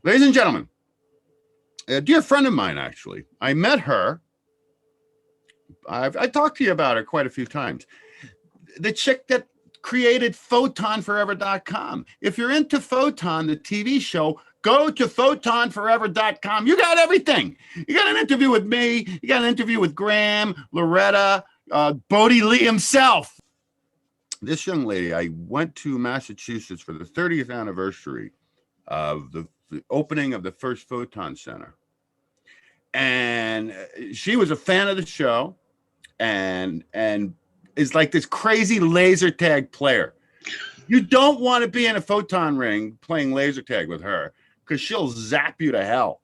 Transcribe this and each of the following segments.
Ladies and gentlemen, a dear friend of mine, actually, I met her. I talked to you about her quite a few times. The chick that created photonforever.com. If you're into Photon, the TV show, go to photonforever.com. You got everything. You got an interview with me. You got an interview with Graham, Loretta, Bodie Lee himself. This young lady, I went to Massachusetts for the 30th anniversary of the opening of the first Photon Center. And she was a fan of the show and is like this crazy laser tag player. You don't want to be in a Photon ring playing laser tag with her because she'll zap you to hell.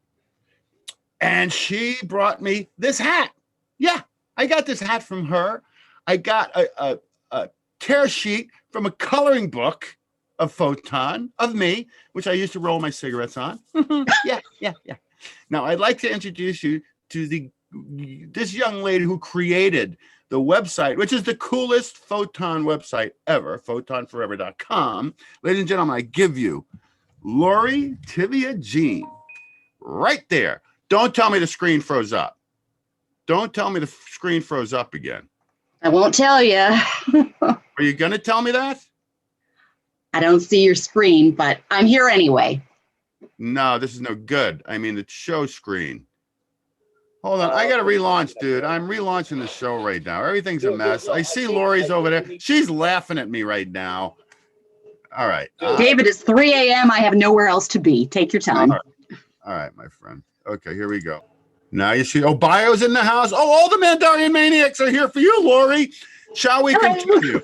And she brought me this hat. Yeah, I got this hat from her. I got a tear sheet from a coloring book of Photon, of me, which I used to roll my cigarettes on. Yeah. Now, I'd like to introduce you to this young lady who created the website, which is the coolest Photon website ever, photonforever.com. Ladies and gentlemen, I give you Lori Tiviachick right there. Don't tell me the screen froze up. Don't tell me the screen froze up again. I won't tell you. Are you going to tell me that? I don't see your screen, but I'm here anyway. No, this is no good. I mean, the show screen. Hold on. I got to relaunch, dude. I'm relaunching the show right now. Everything's a mess. I see Lori's over there. She's laughing at me right now. All right. David, it's 3 a.m. I have nowhere else to be. Take your time. All right, my friend. Okay, here we go. Now you see, Bio's in the house. Oh, all the Mandarian maniacs are here for you, Lori. Shall we continue?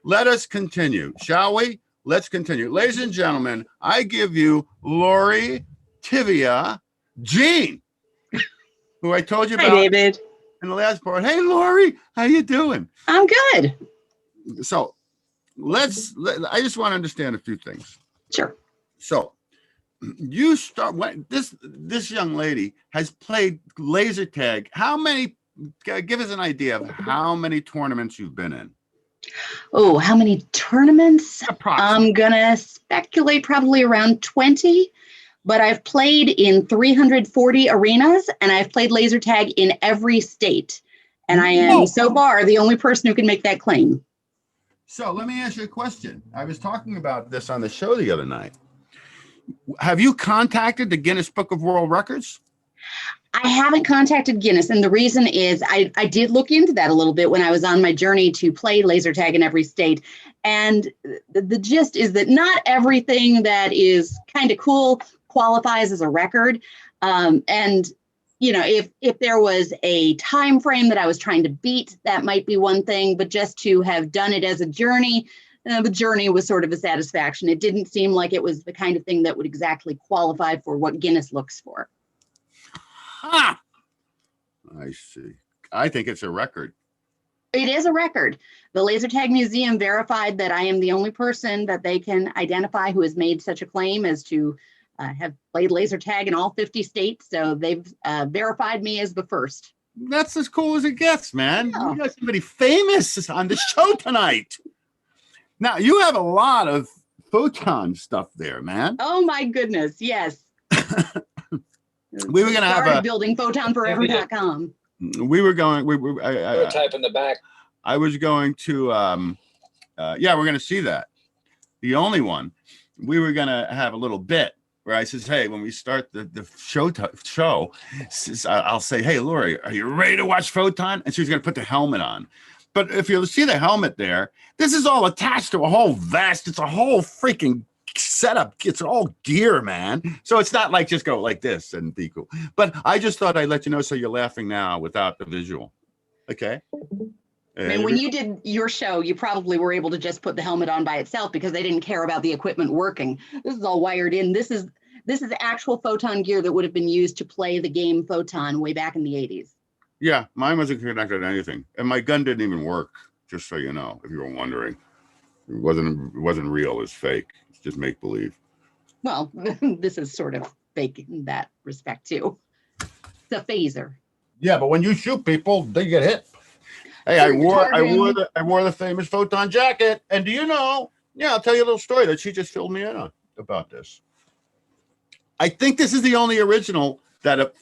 Let us continue, shall we? Let's continue. Ladies and gentlemen, I give you Lori Tiviachick, who I told you about. Hi, David. In the last part. Hey, Lori, how you doing? I'm good. So I just want to understand a few things. Sure. So you start when this young lady has played laser tag. How many? Give us an idea of how many tournaments you've been in. Oh, how many tournaments? Approximately. I'm gonna speculate probably around 20, but I've played in 340 arenas and I've played laser tag in every state. And I am so far the only person who can make that claim. So let me ask you a question. I was talking about this on the show the other night. Have you contacted the Guinness Book of World Records? I haven't contacted Guinness, and the reason is I did look into that a little bit when I was on my journey to play laser tag in every state. And the gist is that not everything that is kind of cool qualifies as a record. And you know, if there was a time frame that I was trying to beat, that might be one thing. But just to have done it as a journey, the journey was sort of a satisfaction. It didn't seem like it was the kind of thing that would exactly qualify for what Guinness looks for. Ah, I see. I think it's a record. It is a record. The Laser Tag Museum verified that I am the only person that they can identify who has made such a claim as to have played laser tag in all 50 states. So they've verified me as the first. That's as cool as it gets, man. Yeah. We got somebody famous on the show tonight. Now, you have a lot of Photon stuff there, man. Oh, my goodness. Yes. We were going to have building photonforever.com. We were going. We type in the back. I was going to. Yeah, we're going to see that. The only one. We were going to have a little bit where I says, "Hey, when we start the show, I'll say, hey, Lori, are you ready to watch Photon?" And she's going to put the helmet on. But if you see the helmet there, this is all attached to a whole vest. It's a whole freaking setup. It's all gear, man. So it's not like just go like this and be cool. But I just thought I'd let you know so you're laughing now without the visual. Okay. I mean, when you did your show, you probably were able to just put the helmet on by itself because they didn't care about the equipment working. This is all wired in. This is actual Photon gear that would have been used to play the game Photon way back in the 80s. Yeah, mine wasn't connected to anything. And my gun didn't even work, just so you know, if you were wondering. It wasn't real, it's fake. It's just make believe. Well, this is sort of fake in that respect too. It's a phaser. Yeah, but when you shoot people, they get hit. Hey, I wore the famous Photon jacket. And do you know? Yeah, I'll tell you a little story that she just filled me in on about this. I think this is the only original that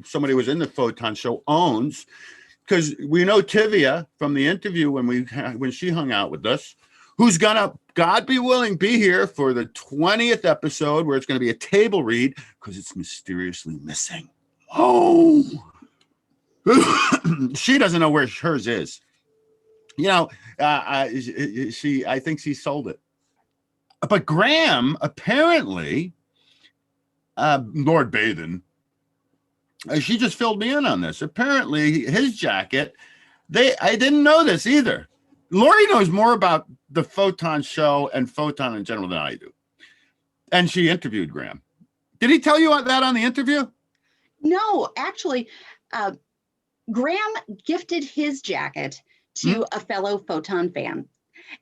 somebody who was in the Photon show owns, because we know Tivia from the interview when she hung out with us, who's gonna, God be willing, be here for the 20th episode, where it's gonna be a table read because it's mysteriously missing. Oh, she doesn't know where hers is. You know, I think she sold it. But Graham, apparently, Lord Bathan, she just filled me in on this. Apparently, his jacket, I didn't know this either. Lori knows more about the Photon show and Photon in general than I do. And she interviewed Graham. Did he tell you that on the interview? No, actually, Graham gifted his jacket to a fellow Photon fan.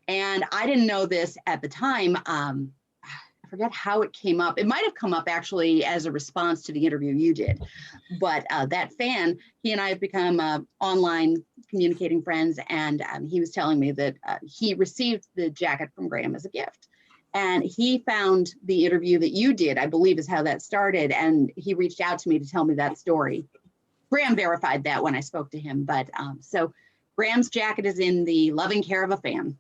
And I didn't know this at the time. I forget how it came up. It might have come up actually as a response to the interview you did. But that fan, he and I have become online communicating friends. And he was telling me that he received the jacket from Graham as a gift. And he found the interview that you did, I believe is how that started. And he reached out to me to tell me that story. Graham verified that when I spoke to him. But so Graham's jacket is in the loving care of a fan.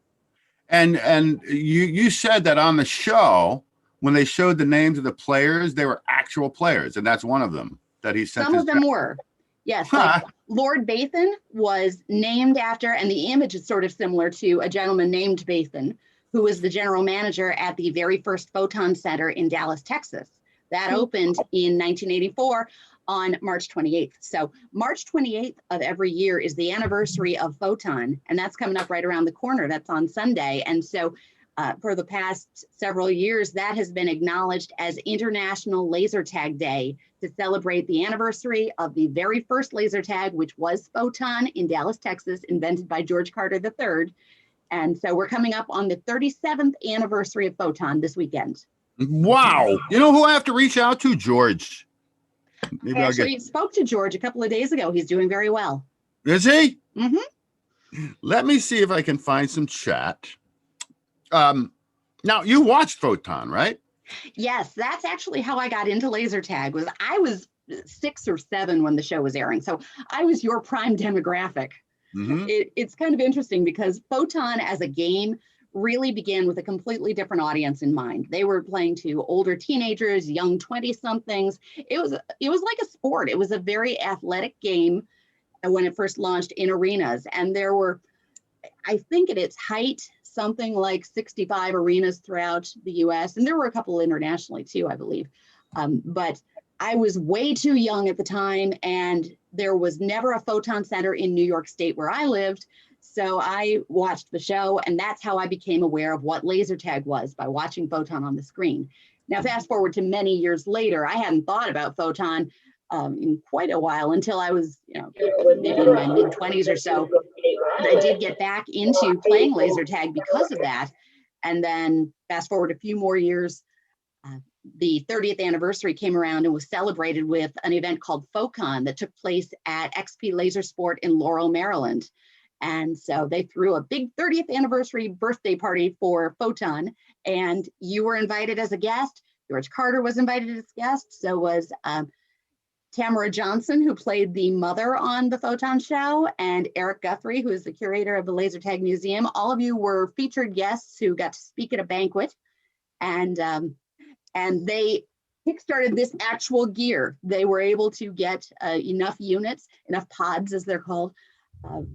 And you said that on the show, when they showed the names of the players, they were actual players, and that's one of them that he sent. Some of them were, yes. Like Lord Bathan was named after, and the image is sort of similar to a gentleman named Bathan, who was the general manager at the very first Photon Center in Dallas, Texas. That opened in 1984 on March 28th. So March 28th of every year is the anniversary of Photon, and that's coming up right around the corner. That's on Sunday. And so for the past several years, that has been acknowledged as International Laser Tag Day to celebrate the anniversary of the very first laser tag, which was Photon in Dallas, Texas, invented by George Carter III. And so we're coming up on the 37th anniversary of Photon this weekend. Wow. You know who I have to reach out to? George. Maybe I actually spoke to George a couple of days ago. He's doing very well. Is he? Mm-hmm. Let me see if I can find some chat. Now, you watched Photon, right? Yes, that's actually how I got into laser tag. I was 6 or 7 when the show was airing. So I was your prime demographic. Mm-hmm. It's kind of interesting because Photon as a game really began with a completely different audience in mind. They were playing to older teenagers, young 20-somethings. It was like a sport. It was a very athletic game when it first launched in arenas. And there were, I think at its height, something like 65 arenas throughout the US. And there were a couple internationally too, I believe. But I was way too young at the time, and there was never a Photon Center in New York State where I lived. So I watched the show, and that's how I became aware of what laser tag was, by watching Photon on the screen. Now, fast forward to many years later, I hadn't thought about Photon in quite a while, until I was, maybe in my mid-20s or so. And I did get back into playing laser tag because of that. And then fast forward a few more years, the 30th anniversary came around and was celebrated with an event called Photon that took place at XP Laser Sport in Laurel, Maryland. And so they threw a big 30th anniversary birthday party for Photon, and you were invited as a guest. George Carter was invited as a guest. So was Tamara Johnson, who played the mother on the Photon show, and Eric Guthrie, who is the curator of the Laser Tag Museum. All of you were featured guests who got to speak at a banquet, and they kickstarted this actual gear. They were able to get enough units, enough pods as they're called,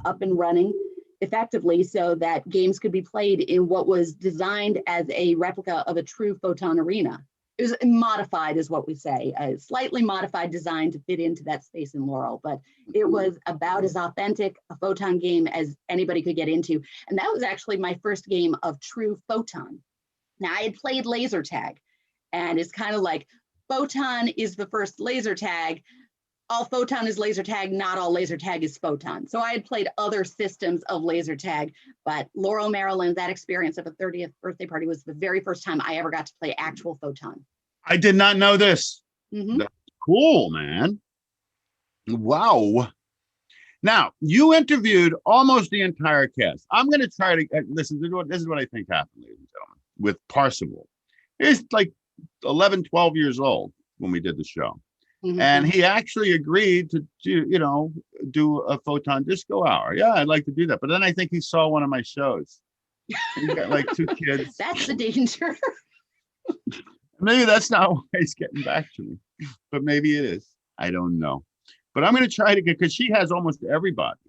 up and running effectively so that games could be played in what was designed as a replica of a true Photon arena. It was modified, is what we say, a slightly modified design to fit into that space in Laurel, but it was about as authentic a Photon game as anybody could get into. And that was actually my first game of true Photon. Now, I had played laser tag, and it's kind of like Photon is the first laser tag. All Photon is laser tag, not all laser tag is Photon. So I had played other systems of laser tag, but Laurel, Maryland, that experience of a 30th birthday party was the very first time I ever got to play actual Photon. I did not know this. Mm-hmm. That's cool, man. Wow. Now, you interviewed almost the entire cast. I'm going to try to listen. This is what I think happened, ladies and gentlemen, with Parsival. It's like 11, 12 years old when we did the show. Mhm. And he actually agreed to do a Photon disco hour. Yeah, I'd like to do that. But then I think he saw one of my shows. He got like 2 kids. That's the danger. Maybe that's not why he's getting back to me, but maybe it is. I don't know. But I'm going to try to get, because she has almost everybody,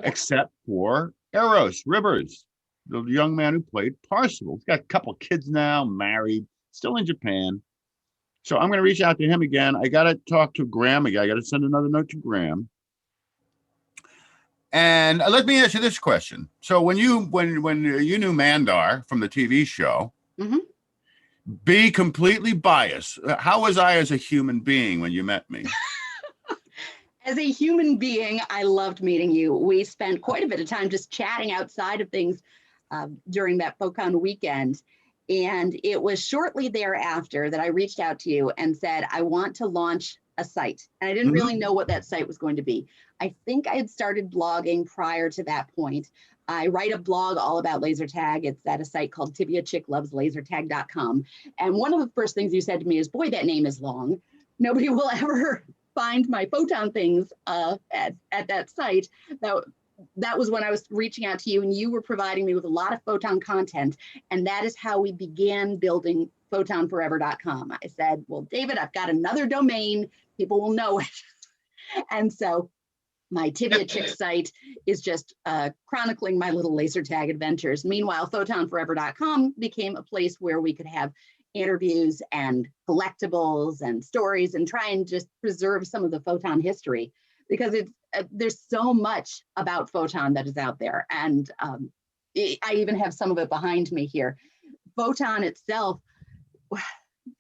except for Eros Rivers, the young man who played Parsival. He's got a couple kids now, married, still in Japan. So I'm going to reach out to him again. I got to talk to Graham again. I got to send another note to Graham. And let me ask you this question. So when you knew Mandar from the TV show, Mhm. be completely biased. How was I as a human being when you met me? As a human being, I loved meeting you. We spent quite a bit of time just chatting outside of things during that Photon weekend. And it was shortly thereafter that I reached out to you and said, I want to launch a site. And I didn't really know what that site was going to be. I think I had started blogging prior to that point. I write a blog all about laser tag. It's at a site called Tiviachick.com. And one of the first things you said to me is, boy, that name is long. Nobody will ever find my Photon things at that site. That was when I was reaching out to you, and you were providing me with a lot of Photon content. And that is how we began building photonforever.com. I said, well, David, I've got another domain. People will know it. And so my Tiviachick site is just chronicling my little laser tag adventures. Meanwhile, photonforever.com became a place where we could have interviews and collectibles and stories and try and just preserve some of the Photon history, because there's so much about Photon that is out there. And I even have some of it behind me here. Photon itself,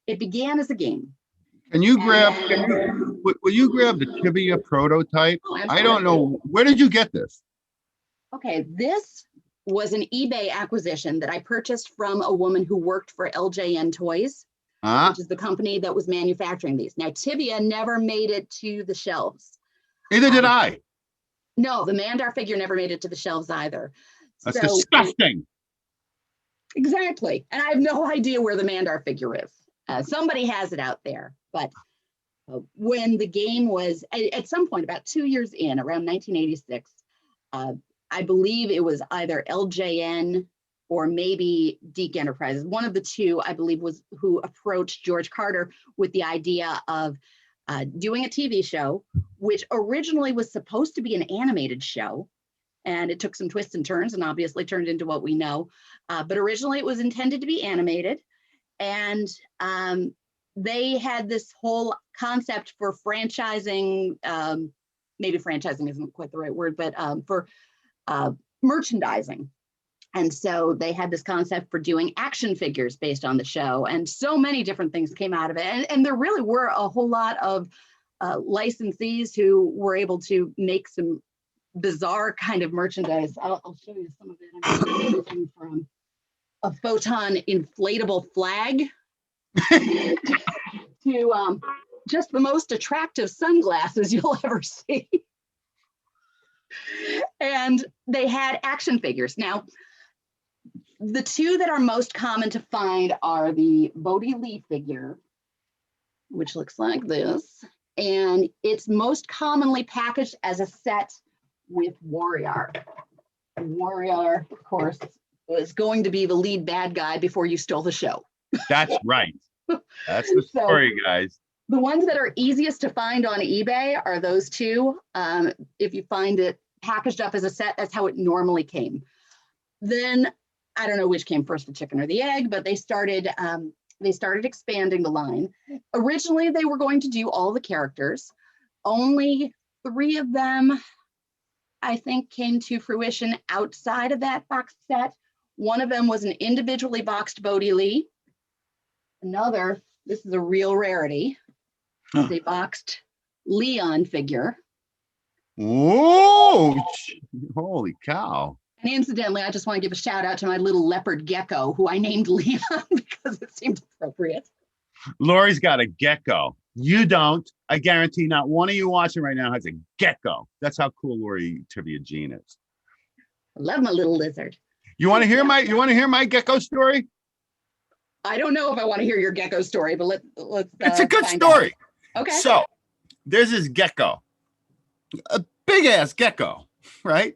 it began as a game. Will you grab the Tibia prototype? Oh, I don't know. Where did you get this? Okay, this was an eBay acquisition that I purchased from a woman who worked for LJN Toys, which is the company that was manufacturing these. Now, Tibia never made it to the shelves. Neither did I. No, the Mandar figure never made it to the shelves either. That's disgusting. Exactly. And I have no idea where the Mandar figure is. Somebody has it out there. But when the game was, at some point, about 2 years in, around 1986, I believe it was either LJN or maybe Deke Enterprises. One of the two, I believe, was who approached George Carter with the idea of doing a TV show, which originally was supposed to be an animated show. And it took some twists and turns and obviously turned into what we know. But originally it was intended to be animated. And they had this whole concept for franchising, maybe franchising isn't quite the right word, but for merchandising. And so they had this concept for doing action figures based on the show. And so many different things came out of it. And there really were a whole lot of licensees who were able to make some bizarre kind of merchandise. I'll show you some of it. I'm everything from a Photon inflatable flag to just the most attractive sunglasses you'll ever see. And they had action figures. Now, the two that are most common to find are the Bodhi Lee figure, which looks like this, and it's most commonly packaged as a set with Warrior. Warrior, of course, was going to be the lead bad guy before you stole the show. That's right. That's the story, guys. The ones that are easiest to find on eBay are those two. If you find it packaged up as a set, that's how it normally came. Then I don't know which came first, the chicken or the egg, but they started expanding the line. Originally, they were going to do all the characters. Only 3 of them, I think, came to fruition outside of that box set. One of them was an individually boxed Bodhi Lee. Another, this is a real rarity, is a boxed Leon figure. Whoa! Holy cow. And incidentally, I just want to give a shout out to my little leopard gecko, who I named Leon because it seemed appropriate. Lori's got a gecko. You don't. I guarantee not one of you watching right now has a gecko. That's how cool Lori Tiviachick is. I love my little lizard. You want to hear my gecko story? I don't know if I want to hear your gecko story, but let's. It's a good find story. out. Okay. So there's this gecko, a big ass gecko, right?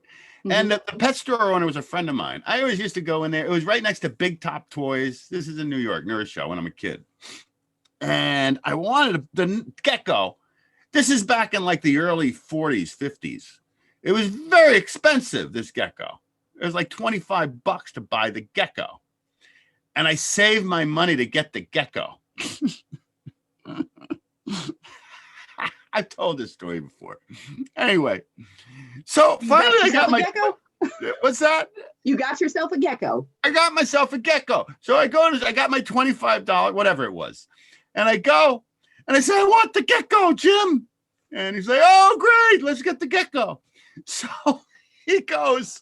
And the pet store owner was a friend of mine. I always used to go in there. It was right next to Big Top Toys. This is in New York, near a show when I'm a kid. And I wanted the gecko. This is back in like the early 40s, 50s. It was very expensive, this gecko. It was like $25 to buy the gecko. And I saved my money to get the gecko. I've told this story before. Anyway, so finally I got my gecko. What's that? You got yourself a gecko. I got myself a gecko. So I got my $25, whatever it was. And I go and I say, I want the gecko, Jim. And he's like, oh, great. Let's get the gecko. So he goes.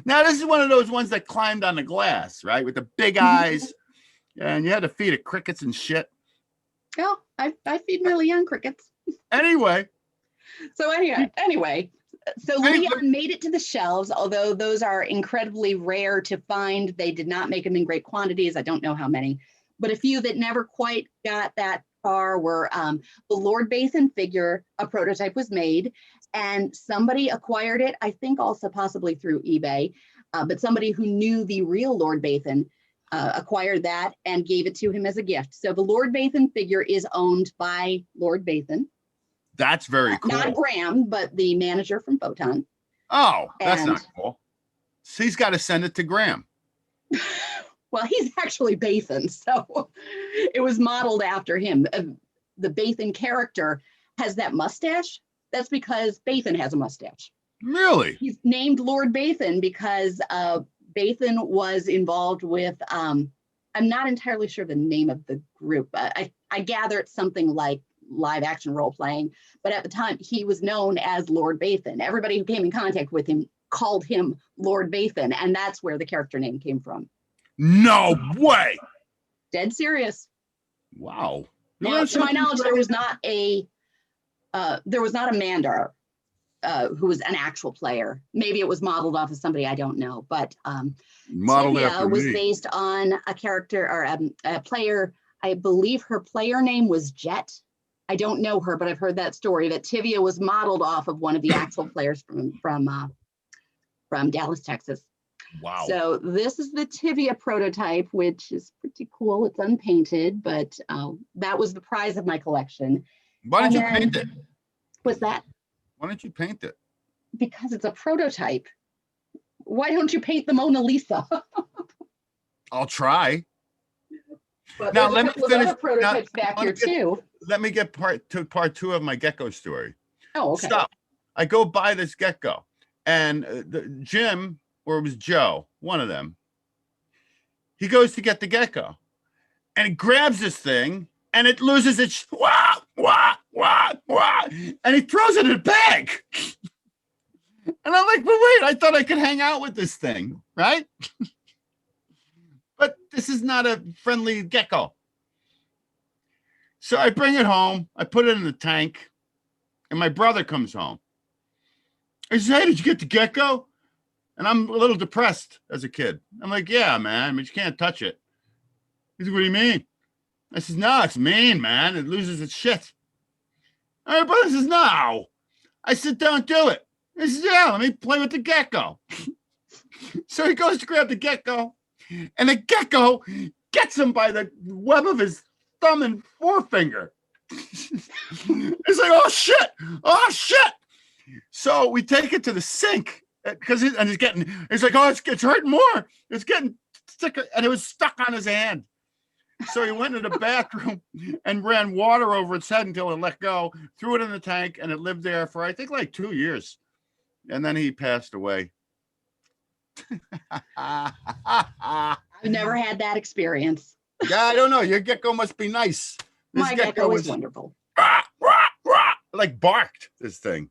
Now, this is one of those ones that climbed on the glass, right? With the big eyes. And you had to feed it crickets and shit. Oh, I feed really young crickets. Anyway. So Leon made it to the shelves, although those are incredibly rare to find. They did not make them in great quantities. I don't know how many, but a few that never quite got that far were the Lord Basin figure. A prototype was made and somebody acquired it, I think also possibly through eBay, but somebody who knew the real Lord Basin acquired that and gave it to him as a gift. So the Lord Basin figure is owned by Lord Basin. That's very cool. Not Graham, but the manager from Photon. Oh, that's not cool. So he's got to send it to Graham. Well, he's actually Basin, so it was modeled after him. The Basin character has that mustache. That's because Basin has a mustache. Really? He's named Lord Basin because Basin was involved with, I'm not entirely sure the name of the group. I gather it's something like live action role playing, but at the time he was known as Lord Basin. Everybody who came in contact with him called him Lord Basin, and that's where the character name came from. No way. Dead serious. Wow. Now, to my knowledge, there was not a Mandar who was an actual player. Maybe it was modeled off of somebody, I don't know, but Tivia was based on a character or a player. I believe her player name was Jet. I don't know her, but I've heard that story that Tivia was modeled off of one of the actual players from Dallas, Texas. Wow. So this is the Tivia prototype, which is pretty cool. It's unpainted, but that was the prize of my collection. Why did you paint it? What's that? Why don't you paint it? Because it's a prototype. Why don't you paint the Mona Lisa? I'll try. But now let me finish. Prototypes back here too. Let me get part two of my gecko story. Oh, okay. Stop. I go buy this gecko, and Jim, or it was Joe, one of them. He goes to get the gecko, and he grabs this thing, and it loses its wah, wah, wah, wah, and he throws it in a bag. And I'm like, but wait, I thought I could hang out with this thing, right? But this is not a friendly gecko. So I bring it home. I put it in the tank. And my brother comes home. I said, hey, did you get the gecko? And I'm a little depressed as a kid. I'm like, yeah, man, but you can't touch it. He said, what do you mean? I said, no, it's mean, man. It loses its shit. And my brother says, no. I said, don't do it. He says, yeah, let me play with the gecko. So he goes to grab the gecko. And the gecko gets him by the web of his thumb and forefinger. It's like, oh shit, oh shit. So we take it to the sink because it's like, oh, it's hurting more. It's getting thicker, and it was stuck on his hand. So he went into the bathroom and ran water over its head until it let go, threw it in the tank, and it lived there for I think like 2 years. And then he passed away. I've never had that experience. Yeah, I don't know. Your gecko must be nice. My gecko was wonderful. Like barked this thing.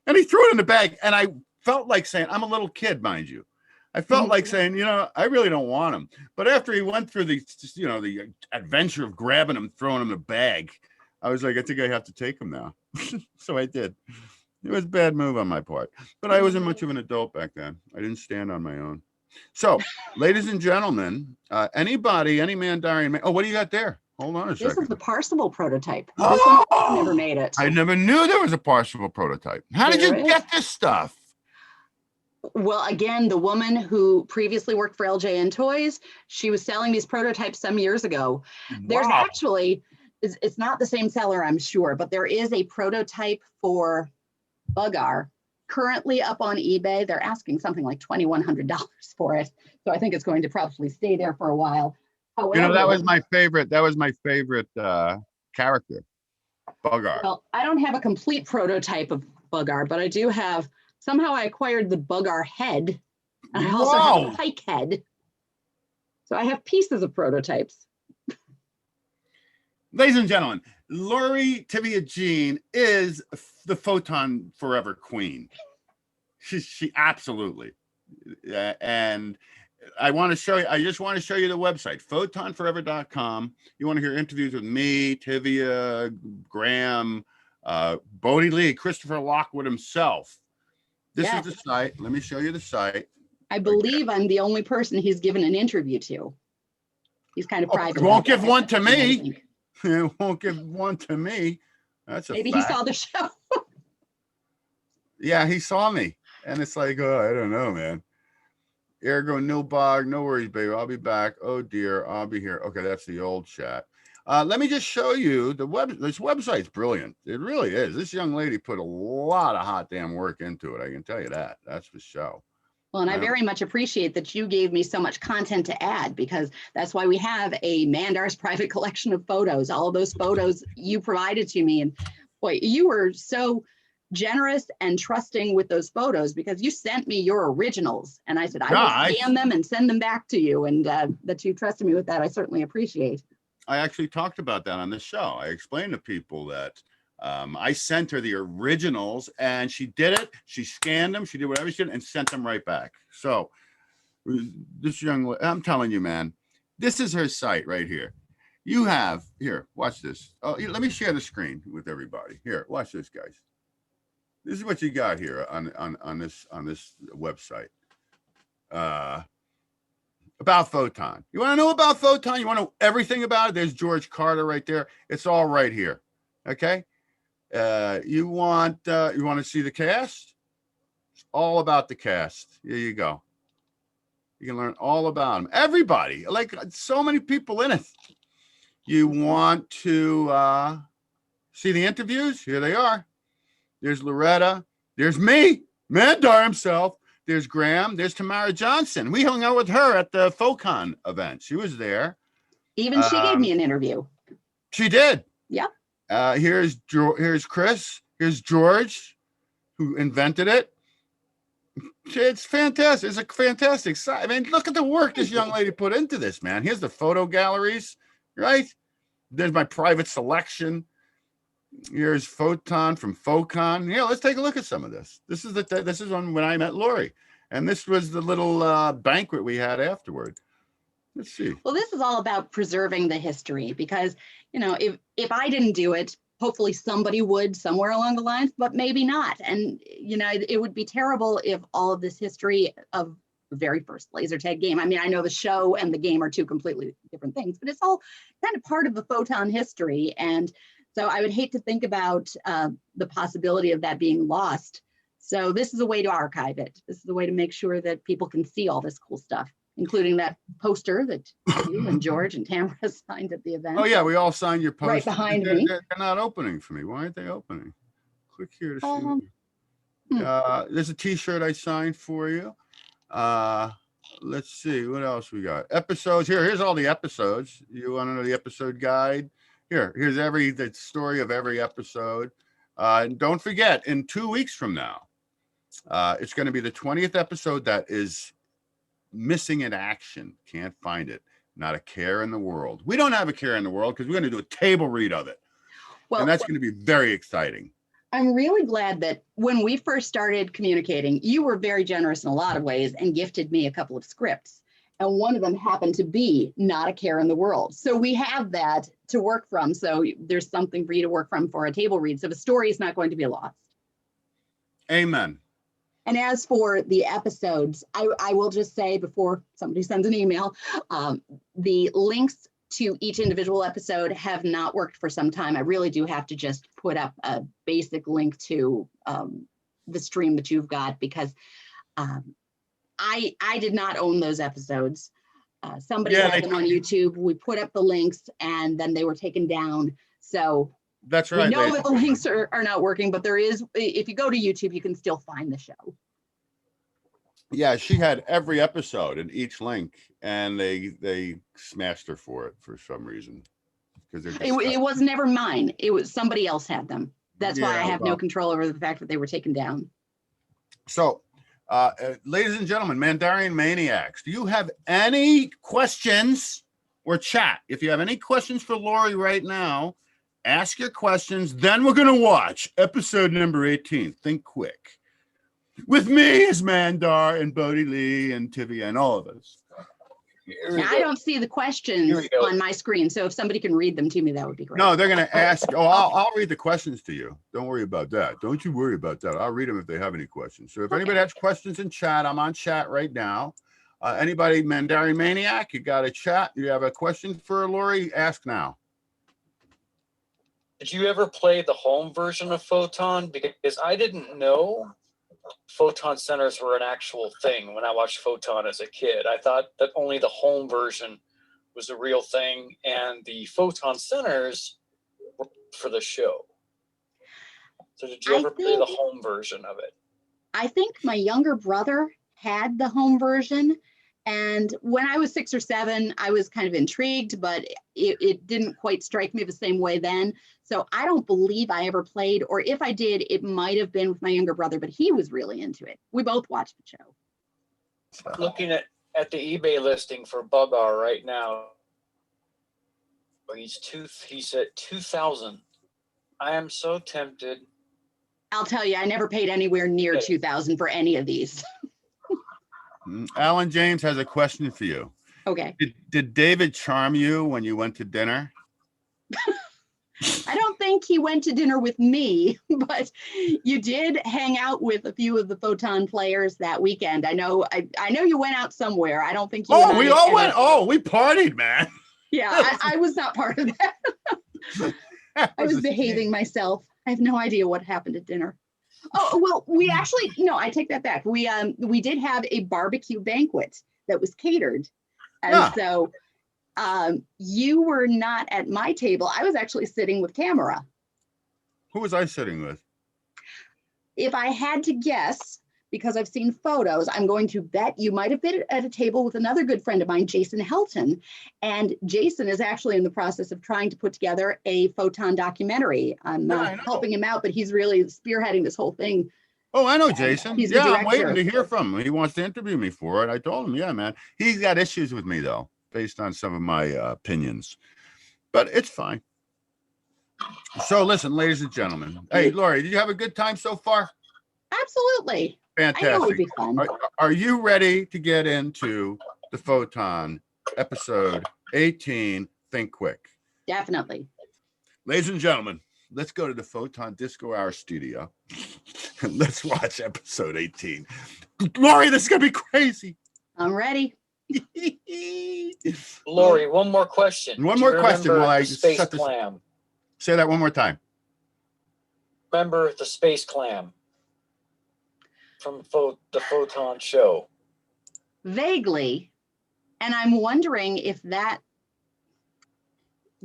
And he threw it in the bag. And I felt like saying, I'm a little kid, mind you. I felt like saying, I really don't want him. But after he went through the adventure of grabbing him, throwing him in a bag, I was like, I think I have to take him now. So I did. It was a bad move on my part. But I wasn't much of an adult back then. I didn't stand on my own. So, ladies and gentlemen, anybody, any Mandarian, oh, what do you got there? Hold on a This second. is the Parsable prototype. This one Oh, never made it. I never knew there was a Parsable prototype. How did There you is. get this stuff? Well, again, the woman who previously worked for LJN Toys, she was selling these prototypes some years ago. There's Wow. actually, it's not the same seller, I'm sure, but there is a prototype for Bugar currently up on eBay. They're asking something like $2,100 for it. So I think it's going to probably stay there for a while. However, You know, that was my favorite. That was my favorite character, Bugar. well, I don't have a complete prototype of Bugar, but I do have, somehow I acquired the Bugar head. And I also have a pike head. So I have pieces of prototypes. Ladies and gentlemen, Lori Tiviachick is the Photon Forever queen. She absolutely. And I want to show you, I just want to show you the website, photonforever.com. You want to hear interviews with me, Tivia, Graham, Bodie Lee, Christopher Lockwood himself. This is the site. Let me show you the site. I believe I'm the only person he's given an interview to. He's kind of prideful. It won't give one to me. It won't give one to me. That's a Maybe fact. he saw the show. Yeah, he saw me. And it's like, oh, I don't know, man. Ergo Nilbog, no worries, baby. I'll be back. Oh dear, I'll be here. Okay, that's the old chat. Let me just show you the this website's brilliant. It really is. This young lady put a lot of hot damn work into it. I can tell you that. That's for sure. Well, and I very much appreciate that you gave me so much content to add, because that's why we have a Mandar's private collection of photos. All of those photos you provided to me, and boy, you were so generous and trusting with those photos, because you sent me your originals, and I said I will scan them and send them back to you, and that you trusted me with that, I certainly appreciate. I actually talked about that on the show. I explained to people that I sent her the originals, and she did it. She scanned them. She did whatever she did and sent them right back. So this young, I'm telling you, man, this is her site right here. You have here, watch this. Oh, let me share the screen with everybody. Here, watch this, guys. This is what you got here on this website. About Photon. You want to know about Photon? You want to know everything about it? There's George Carter right there. It's all right here. Okay. You want to see the cast? It's all about the cast. Here you go. You can learn all about them. Everybody, like so many people in it. You want to see the interviews? Here they are. There's Loretta. There's me, Mandar himself. There's Graham. There's Tamara Johnson. We hung out with her at the Photon event. She was there. Even she gave me an interview. She did. Yeah. Here's Chris. Here's George, who invented it. It's fantastic. It's a fantastic site. I mean, look at the work this young lady put into this, man. Here's the photo galleries, right? There's my private selection. Here's Photon from Photon. Yeah, let's take a look at some of this. This is on when I met Lori, and this was the little banquet we had afterward. Let's see. Well, this is all about preserving the history, because if I didn't do it, hopefully somebody would somewhere along the lines, but maybe not. And it would be terrible if all of this history of the very first laser tag game. I mean, I know the show and the game are two completely different things, but it's all kind of part of the Photon history. And so I would hate to think about the possibility of that being lost. So this is a way to archive it. This is a way to make sure that people can see all this cool stuff, including that poster that you and George and Tamara signed at the event. Oh yeah, we all signed your poster. Right behind me. They're not opening for me. Why aren't they opening? Click here to see. There's a T-shirt I signed for you. Let's see what else we got. Episodes here. Here's all the episodes. You want to know the episode guide? Here's the story of every episode. And don't forget, in 2 weeks from now, it's going to be the 20th episode that is missing in action. Can't find it. Not a care in the world. We don't have a care in the world because we're going to do a table read of it. Well, and that's going to be very exciting. I'm really glad that when we first started communicating, you were very generous in a lot of ways and gifted me a couple of scripts. And one of them happened to be Not a Care in the World. So we have that to work from. So there's something for you to work from for a table read. So the story is not going to be lost. Amen. And as for the episodes, I will just say before somebody sends an email, the links to each individual episode have not worked for some time. I really do have to just put up a basic link to the stream that you've got, because I did not own those episodes. Somebody had them on YouTube. We put up the links and then they were taken down. So that's right. We know that the links are not working, but there is, if you go to YouTube, you can still find the show. Yeah, she had every episode in each link, and they smashed her for it for some reason. Because it was never mine. It was somebody else had them. That's why I have no control over the fact that they were taken down. So, ladies and gentlemen, Mandarian Maniacs, do you have any questions or chat? If you have any questions for Lori right now, ask your questions. Then we're going to watch episode number 18, Think Quick. With me is Mandar and Bodie Lee and Tivia and all of us. Now, I don't see the questions on my screen, so if somebody can read them to me, that would be great. No, they're going to ask. Oh, I'll read the questions to you. Don't worry about that. Don't you worry about that. I'll read them if they have any questions. So if anybody has questions in chat, I'm on chat right now. Anybody, Mandarian Maniac, you got a chat? You have a question for Lori? Ask now. Did you ever play the home version of Photon? Because I didn't know Photon centers were an actual thing when I watched Photon as a kid. I thought that only the home version was a real thing, and the Photon centers were for the show. So did you ever play the home version of it? I think my younger brother had the home version. And when I was 6 or 7, I was kind of intrigued, but it didn't quite strike me the same way then. So I don't believe I ever played, or if I did, it might have been with my younger brother, but he was really into it. We both watched the show. Looking at the eBay listing for Buggar right now, he's at 2,000. I am so tempted. I'll tell you, I never paid anywhere near 2,000 for any of these. Alan James has a question for you. Okay. Did David charm you when you went to dinner? I don't think he went to dinner with me, but you did hang out with a few of the Photon players that weekend. I know you went out somewhere. I don't think you. Oh, we all went. Oh, we partied, man. Yeah, I was not part of that. I was behaving myself. I have no idea what happened at dinner. Oh, well, we actually, no, I take that back. We did have a barbecue banquet that was catered. And so you were not at my table. I was actually sitting with Tamara. Who was I sitting with? If I had to guess, because I've seen photos, I'm going to bet you might have been at a table with another good friend of mine, Jason Helton. And Jason is actually in the process of trying to put together a Photon documentary. I'm helping him out, but he's really spearheading this whole thing. Oh, I know Jason. He's yeah, I'm waiting to hear from him. He wants to interview me for it. I told him, yeah, man. He's got issues with me, though, based on some of my opinions. But it's fine. So listen, ladies and gentlemen. Hey, Lori, did you have a good time so far? Absolutely. Fantastic. I know it would be fun. Are you ready to get into the Photon episode 18, Think Quick? Definitely. Ladies and gentlemen, let's go to the Photon Disco Hour studio and let's watch episode 18. Lori, this is going to be crazy. I'm ready. Lori, one more question. One more question while I space shut this. clam. Say that one more time. Remember the space clam from the Photon show? Vaguely. And I'm wondering if that,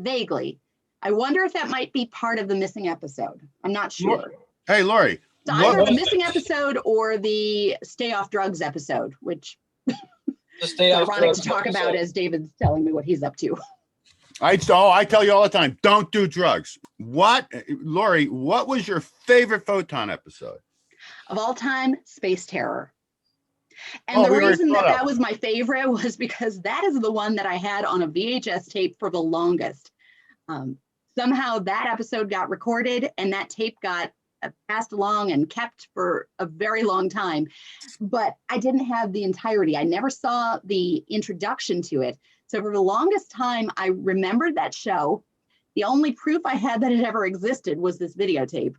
I wonder if that might be part of the missing episode. I'm not sure. Hey, Lori. So either the missing episode or the stay off drugs episode, which is ironic to talk about as David's telling me what he's up to. I tell you all the time, don't do drugs. Lori, what was your favorite Photon episode? Of all time, Space Terror. And the reason that was my favorite was because that is the one that I had on a VHS tape for the longest. Somehow that episode got recorded and that tape got passed along and kept for a very long time. But I didn't have the entirety. I never saw the introduction to it. So for the longest time, I remembered that show. The only proof I had that it ever existed was this videotape.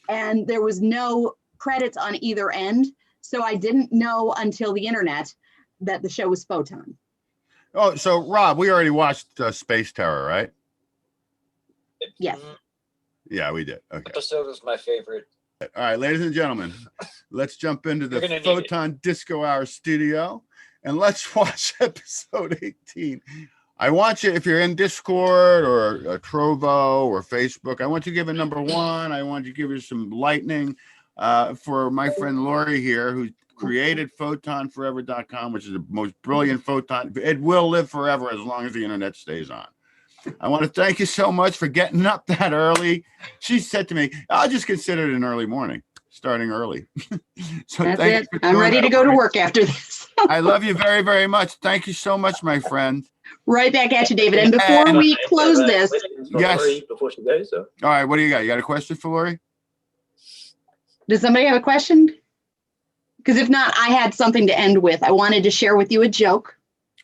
And there was no credits on either end. So I didn't know until the internet that the show was Photon. Oh, so Rob, we already watched Space Terror, right? Yes. Yeah, we did. Okay. Episode was my favorite. All right, ladies and gentlemen, let's jump into You're the gonna need Photon Disco Hour studio and let's watch episode 18. I want you, if you're in Discord or Trovo or Facebook, I want you to give it number 1. I want you to give it some lightning for my friend Lori here, who created photonforever.com, which is the most brilliant photon. It will live forever as long as the internet stays on. I want to thank you so much for getting up that early. She said to me, I'll just consider it an early morning, starting early. So That's thank it. you for I'm doing ready that, to go to Lori. work after this. I love you very, very much. Thank you so much, my friend. Right back at you, David. And before And- we close this, Yes. Lori before she goes. So. All right, what do you got? You got a question for Lori? does somebody have a question? Because if not, I had something to end with. I wanted to share with you a joke.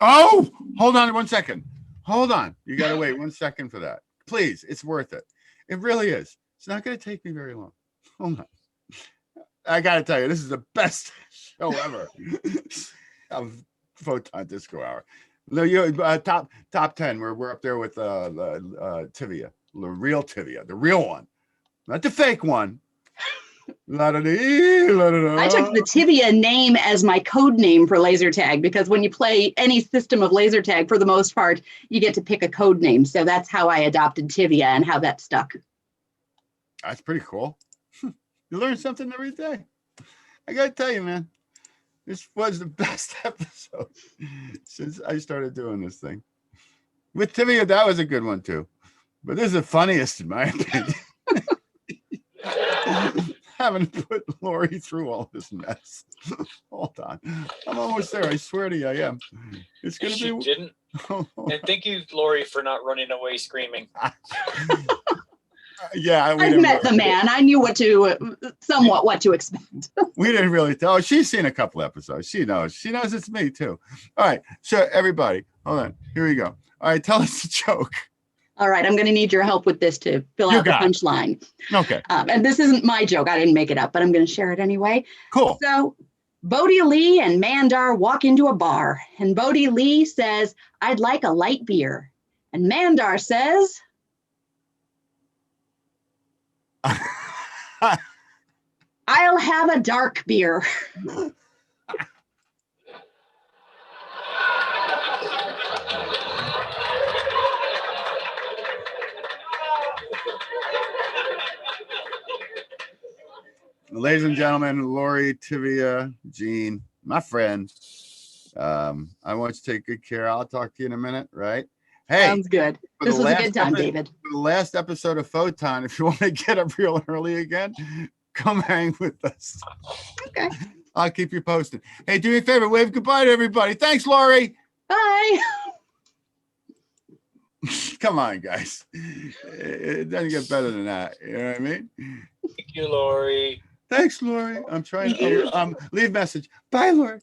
Oh, hold on 1 second. Hold on. You got to wait 1 second for that. Please, it's worth it. It really is. It's not going to take me very long. Hold on. I got to tell you, this is the best show ever of Photon Disco Hour. No, you top 10. We're up there with Tivia, the real Tivia, the real one, not the fake one. I took the Tivia name as my code name for laser tag because when you play any system of laser tag, for the most part, you get to pick a code name. So that's how I adopted Tivia and how that stuck. That's pretty cool. You learn something every day. I got to tell you, man, this was the best episode since I started doing this thing. With Tivia, that was a good one too. But this is the funniest in my opinion. Having to put Lori through all this mess. Hold on. I'm almost there. I swear to you, I am. It's going to She be. didn't. And thank you, Lori, for not running away screaming. Yeah. I met the man. I knew what to expect. We didn't really tell. She's seen a couple episodes. She knows. She knows it's me too. All right. So everybody, hold on. Here we go. All right. Tell us the joke. All right. I'm going to need your help with this to fill You out the got it. punchline. Okay. And this isn't my joke. I didn't make it up, but I'm going to share it anyway. Cool. So Bodhi Lee and Mandar walk into a bar, and Bodhi Lee says, "I'd like a light beer." And Mandar says, "I'll have a dark beer." Ladies and gentlemen, Lori, Tivia, Jean, my friend. I want you to take good care. I'll talk to you in a minute, right? Hey, Sounds good. for This the was a last good time, epi- David. for the last episode of Photon, if you want to get up real early again, come hang with us. Okay. I'll keep you posted. Hey, do me a favor, wave goodbye to everybody. Thanks, Lori. Bye. Come on, guys. It doesn't get better than that. You know what I mean? Thank you, Lori. Thanks, Lori. I'm trying to leave message. Bye, Lori.